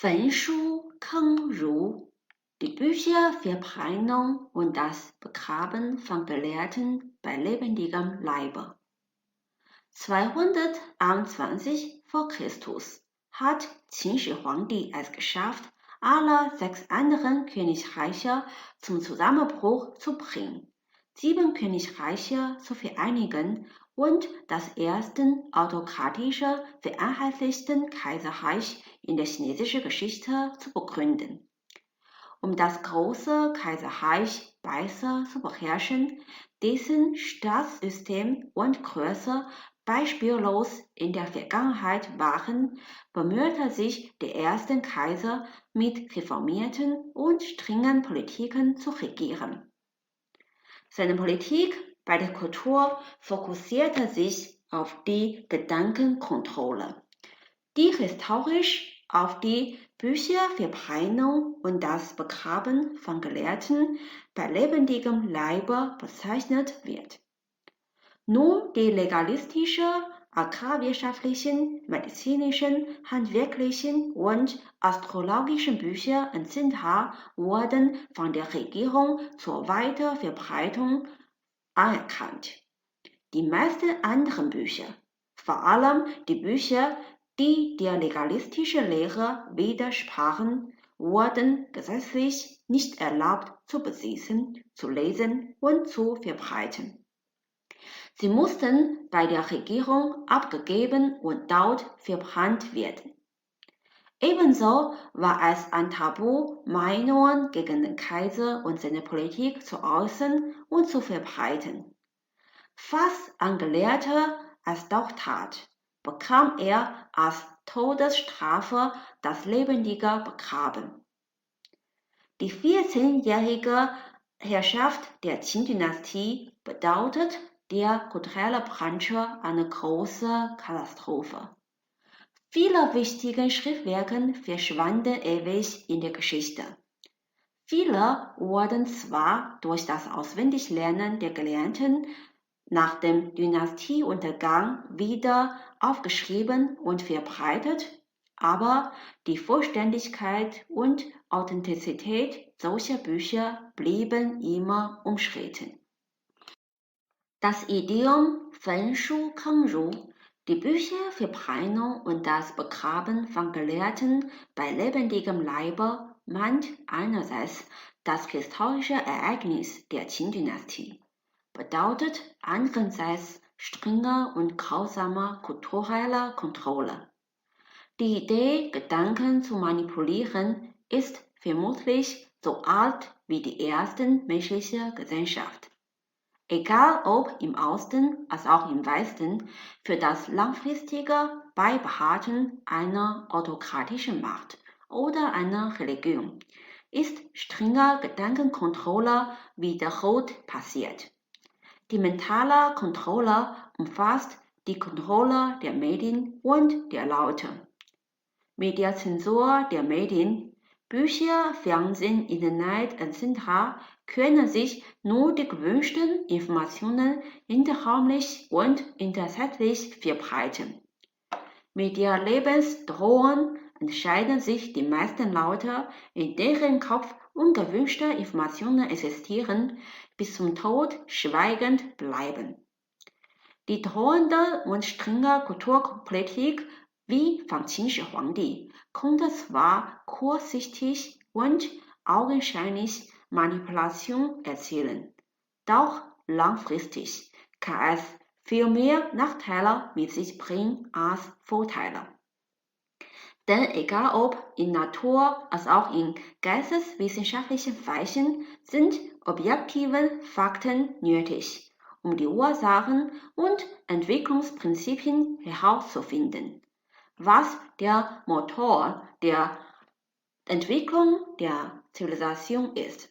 焚书坑儒, die Bücher verbrennen und das Begraben von Gelehrten bei lebendigem Leibe. 221 vor Christus hat Qin Shi Huangdi es geschafft, alle 6 anderen Königreiche zum Zusammenbruch zu bringen, 7 Königreiche zu vereinigen und das erste autokratische, vereinheitlichte Kaiserreich in der chinesischen Geschichte zu begründen. Um das große Kaiserreich besser zu beherrschen, dessen Staatssystem und Größe beispiellos in der Vergangenheit waren, bemühte sich der erste Kaiser mit reformierten und strengen Politiken zu regieren. Seine Politik bei der Kultur fokussierte sich auf die Gedankenkontrolle, die historisch auf die Bücherverbrennung und das Begraben von Gelehrten bei lebendigem Leibe bezeichnet wird. Nur die legalistischen, agrarwirtschaftlichen, medizinischen, handwerklichen und astrologischen Bücher in Xinhua wurden von der Regierung zur Weiterverbreitung anerkannt. Die meisten anderen Bücher, vor allem die Bücher, die der legalistischen Lehre widersprachen, wurden gesetzlich nicht erlaubt zu besitzen, zu lesen und zu verbreiten. Sie mussten bei der Regierung abgegeben und dort verbrannt werden. Ebenso war es ein Tabu, Meinungen gegen den Kaiser und seine Politik zu äußern und zu verbreiten. Falls ein Gelehrter es doch tat, bekam er als Todesstrafe das lebendige Begraben. Die 14-jährige Herrschaft der Qin-Dynastie bedeutet der kulturellen Branche eine große Katastrophe. Viele wichtige Schriftwerke verschwanden ewig in der Geschichte. Viele wurden zwar durch das Auswendiglernen der Gelehrten nach dem Dynastieuntergang wieder aufgeschrieben und verbreitet, aber die Vollständigkeit und Authentizität solcher Bücher blieben immer umstritten. Das Idiom Fen Shu Keng Ru, die Bücher verbrennen und das Begraben von Gelehrten bei lebendigem Leibe, meint einerseits das historische Ereignis der Qin-Dynastie, bedeutet andererseits strenge und grausame kulturelle Kontrolle. Die Idee, Gedanken zu manipulieren, ist vermutlich so alt wie die erste menschliche Gesellschaft. Egal ob im Osten als auch im Westen, für das langfristige Beibehalten einer autokratischen Macht oder einer Religion ist strenge Gedankenkontrolle wiederholt passiert. Die mentale Kontrolle umfasst die Kontrolle der Medien und der Leute. Mit der Zensur der Medien, Bücher, Fernsehen, Internet etc. können sich nur die gewünschten Informationen interraumlich und interzeitlich verbreiten. Mit der Lebensdrohung entscheiden sich die meisten Leute, in deren Kopf ungewünschte Informationen existieren, bis zum Tod schweigend bleiben. Die drohende und strenge Kulturpolitik wie von Qin Shi Huangdi konnte zwar kurzsichtig und augenscheinlich Manipulation erzielen, doch langfristig kann es viel mehr Nachteile mit sich bringen als Vorteile. Denn egal ob in Natur- als auch in geisteswissenschaftlichen Fächern sind objektive Fakten nötig, um die Ursachen und Entwicklungsprinzipien herauszufinden, was der Motor der Entwicklung der Zivilisation ist.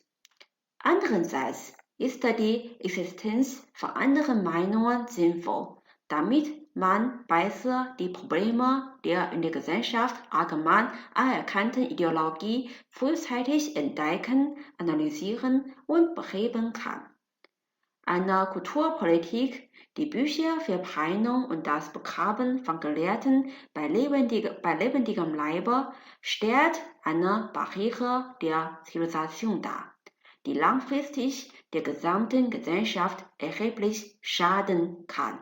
Andererseits ist die Existenz von anderen Meinungen sinnvoll, damit man besser die Probleme der in der Gesellschaft allgemein anerkannten Ideologie frühzeitig entdecken, analysieren und beheben kann. Eine Kulturpolitik, die Bücher verbrennen und das Begraben von Gelehrten bei lebendigem Leibe, stellt eine Barriere der Zivilisation dar, die langfristig der gesamten Gesellschaft erheblich schaden kann.